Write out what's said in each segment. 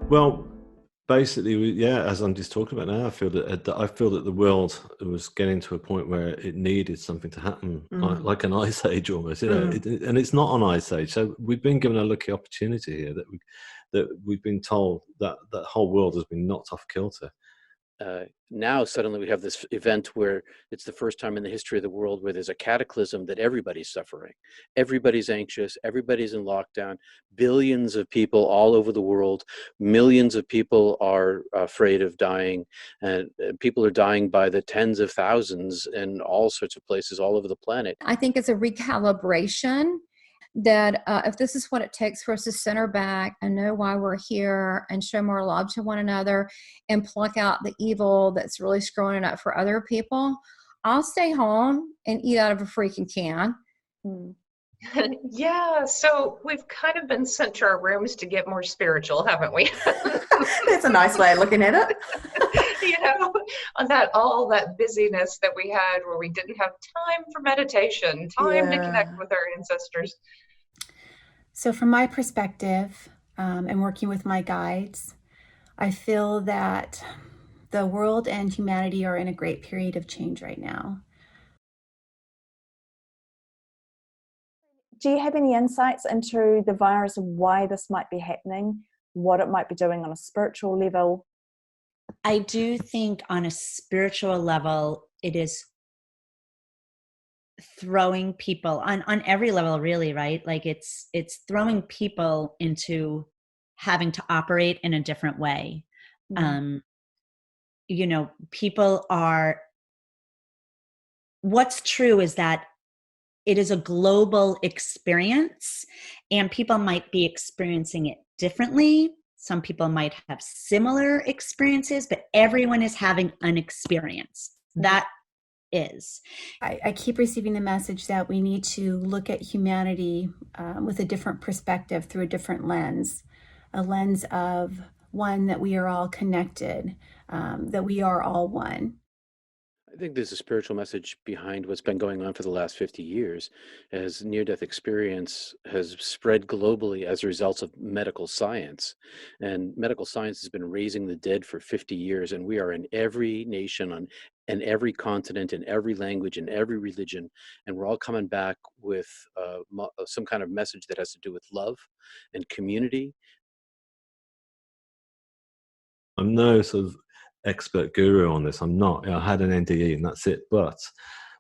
Well, basically, as I'm just talking about now, I feel that the world was getting to a point where it needed something to happen, like an ice age almost, and it's not an ice age. So we've been given a lucky opportunity here that we've been told that the whole world has been knocked off kilter. Now suddenly we have this event where it's the first time in the history of the world where there's a cataclysm that everybody's suffering. Everybody's anxious, everybody's in lockdown, billions of people all over the world, millions of people are afraid of dying, and people are dying by the tens of thousands in all sorts of places all over the planet. I think it's a recalibration that if this is what it takes for us to center back and know why we're here and show more love to one another and pluck out the evil that's really screwing it up for other people, I'll stay home and eat out of a freaking can. Yeah, so we've kind of been sent to our rooms to get more spiritual, haven't we? That's a nice way of looking at it. On all that busyness that we had where we didn't have time for meditation, time to connect with our ancestors. So from my perspective, and working with my guides, I feel that the world and humanity are in a great period of change right now. Do you have any insights into the virus and why this might be happening, what it might be doing on a spiritual level? I do think on a spiritual level, it is throwing people on every level, really, right? Like it's throwing people into having to operate in a different way. People are, what's true is that it is a global experience and people might be experiencing it differently. Some people might have similar experiences, but everyone is having an experience. That is. I keep receiving the message that we need to look at humanity with a different perspective through a different lens, a lens of one that we are all connected, that we are all one. I think there's a spiritual message behind what's been going on for the last 50 years, as near-death experience has spread globally as a result of medical science. And medical science has been raising the dead for 50 years, and we are in every nation, in every continent, in every language, in every religion, and we're all coming back with some kind of message that has to do with love and community. I'm no sort of expert guru on this. I'm not. I had an NDE and that's it. But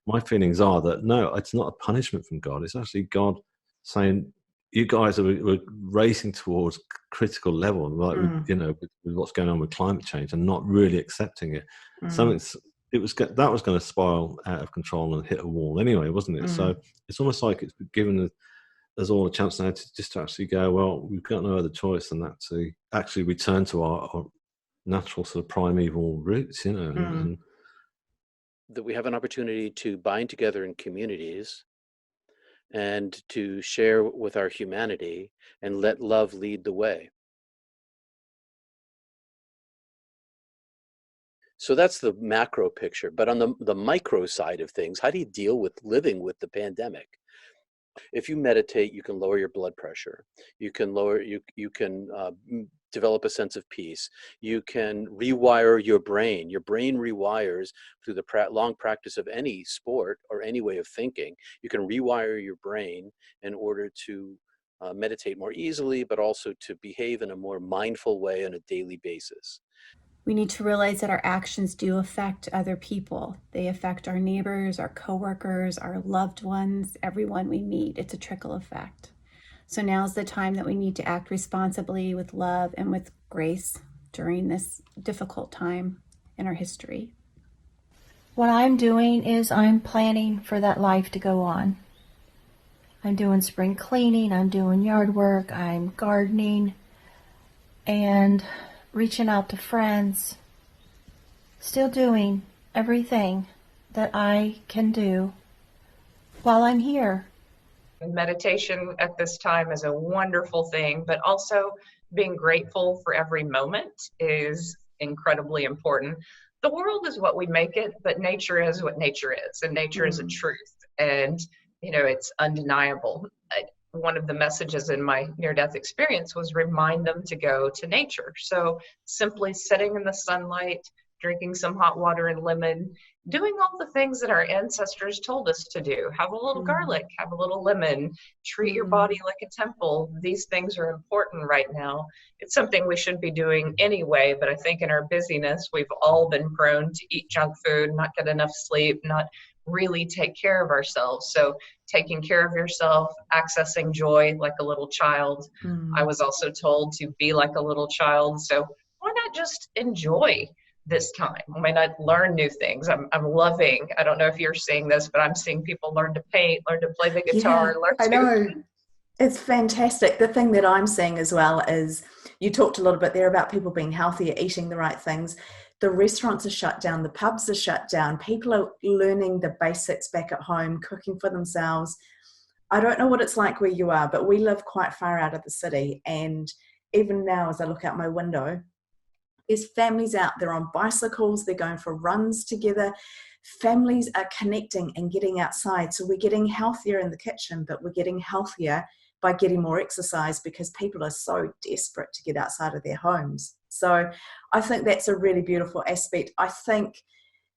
my feelings are that no, it's not a punishment from God. It's actually God saying, you guys are racing towards critical level, like with what's going on with climate change, and not really accepting it. That was going to spiral out of control and hit a wall anyway, wasn't it? So it's almost like it's given us all a chance now to actually go, well, we've got no other choice than that to actually return to our natural sort of primeval roots, and that we have an opportunity to bind together in communities and to share with our humanity and let love lead the way. So that's the macro picture. But on the micro side of things, how do you deal with living with the pandemic? If you meditate, you can lower your blood pressure. You can develop a sense of peace. You can rewire your brain. Your brain rewires through the long practice of any sport or any way of thinking. You can rewire your brain in order to meditate more easily, but also to behave in a more mindful way on a daily basis. We need to realize that our actions do affect other people. They affect our neighbors, our coworkers, our loved ones, everyone we meet. It's a trickle effect. So now's the time that we need to act responsibly with love and with grace during this difficult time in our history. What I'm doing is I'm planning for that life to go on. I'm doing spring cleaning, I'm doing yard work, I'm gardening, and reaching out to friends. Still doing everything that I can do while I'm here. Meditation at this time is a wonderful thing, but also being grateful for every moment is incredibly important. The world is what we make it, but nature is what nature is, and nature is a truth, and it's undeniable. one of the messages in my near-death experience was remind them to go to nature. So simply sitting in the sunlight, drinking some hot water and lemon, doing all the things that our ancestors told us to do. Have a little garlic, have a little lemon, treat your body like a temple. These things are important right now. It's something we should be doing anyway, but I think in our busyness, we've all been prone to eat junk food, not get enough sleep, not really take care of ourselves. So taking care of yourself, accessing joy like a little child. I was also told to be like a little child. So why not just enjoy this time? Why not learn new things? I'm loving, I don't know if you're seeing this, but I'm seeing people learn to paint, learn to play the guitar, I know. It's fantastic. The thing that I'm seeing as well is, you talked a little bit there about people being healthier, eating the right things. The restaurants are shut down, the pubs are shut down, people are learning the basics back at home, cooking for themselves. I don't know what it's like where you are, but we live quite far out of the city. And even now, as I look out my window, there's families out there on bicycles, they're going for runs together. Families are connecting and getting outside. So we're getting healthier in the kitchen, but we're getting healthier by getting more exercise, because people are so desperate to get outside of their homes. So I think that's a really beautiful aspect. I think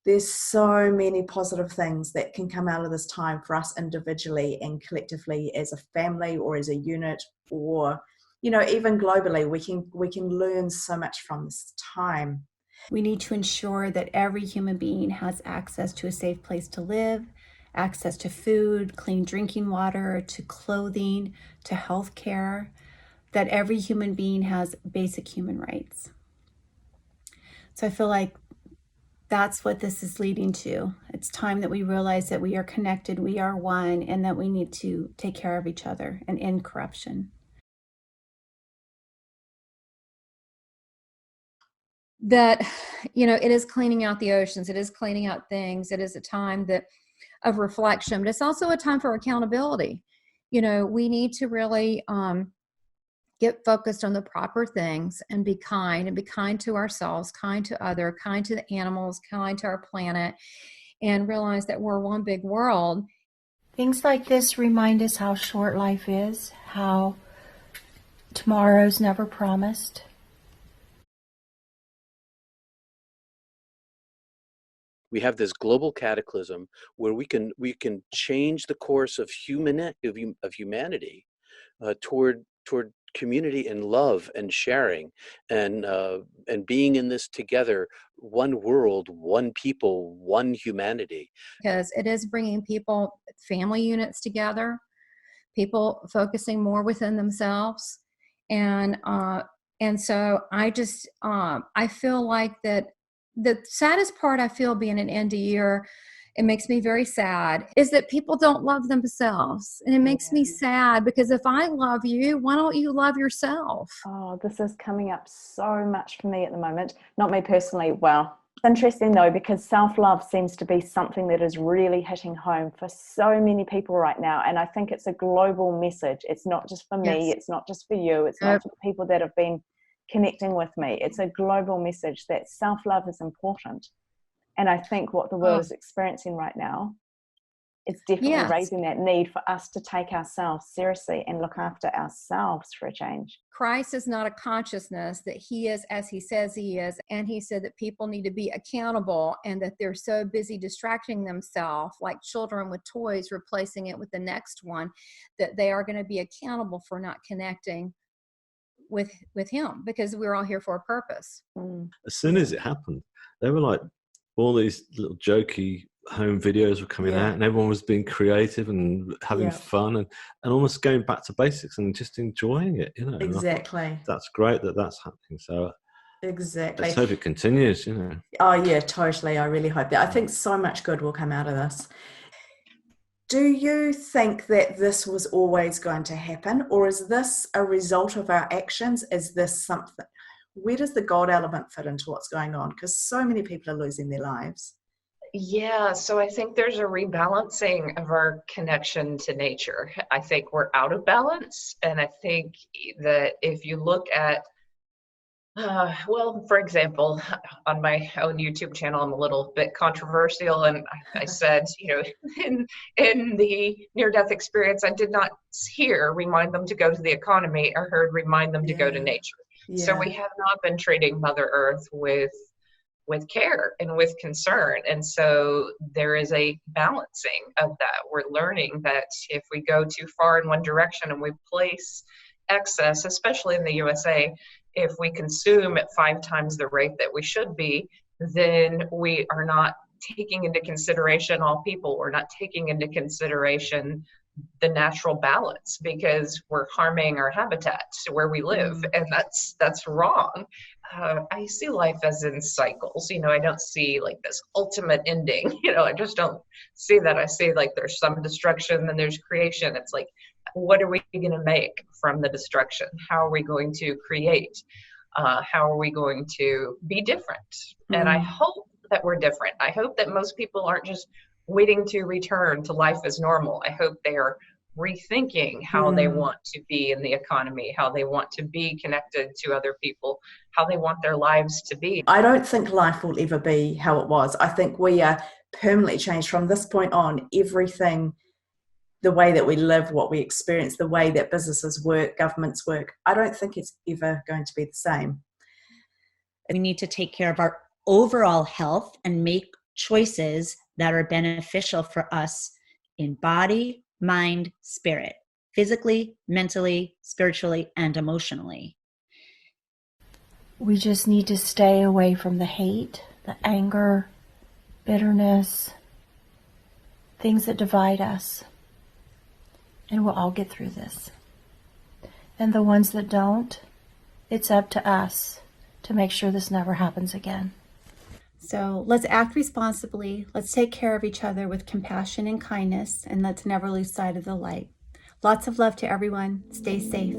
there's so many positive things that can come out of this time for us individually and collectively as a family or as a unit, or, you know, even globally. We can learn so much from this time. We need to ensure that every human being has access to a safe place to live, access to food, clean drinking water, to clothing, to health care, that every human being has basic human rights. So I feel like that's what this is leading to. It's time that we realize that we are connected, we are one, and that we need to take care of each other and end corruption. That, you know, it is cleaning out the oceans, it is cleaning out things, it is a time that of reflection, but it's also a time for accountability. You know, we need to really get focused on the proper things and be kind to ourselves, kind to others, kind to the animals, kind to our planet, and realize that we're one big world. Things like this remind us how short life is, how tomorrow's never promised. We have this global cataclysm where we can change the course of humanity toward community and love and sharing and being in this together, one world, one people, one humanity. Because it is bringing people, family units together, people focusing more within themselves, and so I just I feel like that. The saddest part I feel being an NDE'er, it makes me very sad, is that people don't love themselves. And it makes me sad, because if I love you, why don't you love yourself? Oh, this is coming up so much for me at the moment. Not me personally. Well, interesting though, because self-love seems to be something that is really hitting home for so many people right now. And I think it's a global message. It's not just for me. It's not just for you. It's not for the people that have been connecting with me. It's a global message that self-love is important. And I think what the world is experiencing right now, it's definitely raising that need for us to take ourselves seriously and look after ourselves for a change. Christ is not a consciousness, that he is as he says he is. And he said that people need to be accountable, and that they're so busy distracting themselves like children with toys, replacing it with the next one, that they are going to be accountable for not connecting with him, because we're all here for a purpose. As soon as it happened, they were like, all these little jokey home videos were coming out, and everyone was being creative and having fun and almost going back to basics and just enjoying it, you know. Exactly. That's great that that's happening. So exactly, let's hope it continues, you know. Oh yeah, totally. I really hope that. I think so much good will come out of this. Do you think that this was always going to happen, or is this a result of our actions? Is this something, where does the God element fit into what's going on? Because so many people are losing their lives. Yeah, so I think there's a rebalancing of our connection to nature. I think we're out of balance. And I think that if you look at Well, for example, on my own YouTube channel, I'm a little bit controversial, and I said, in the near-death experience, I did not hear remind them to go to the economy. I heard remind them to go to nature. So we have not been treating Mother Earth with care and with concern. And so there is a balancing of that. We're learning that if we go too far in one direction and we place excess, especially in the USA, if we consume at 5 times the rate that we should be, then we are not taking into consideration all people. We're not taking into consideration the natural balance, because we're harming our habitat where we live, and that's wrong. I see life as in cycles. I don't see like this ultimate ending. I just don't see that. I see like there's some destruction, then there's creation. It's like, what are we going to make from the destruction? How are we going to create? How are we going to be different? And I hope that we're different. I hope that most people aren't just waiting to return to life as normal. I hope they are rethinking how they want to be in the economy, how they want to be connected to other people, how they want their lives to be. I don't think life will ever be how it was. I think we are permanently changed from this point on. Everything, the way that we live, what we experience, the way that businesses work, governments work, I don't think it's ever going to be the same. We need to take care of our overall health and make choices that are beneficial for us in body, mind, spirit, physically, mentally, spiritually, and emotionally. We just need to stay away from the hate, the anger, bitterness, things that divide us. And we'll all get through this. And the ones that don't, it's up to us to make sure this never happens again. So let's act responsibly. Let's take care of each other with compassion and kindness, and let's never lose sight of the light. Lots of love to everyone. Stay safe.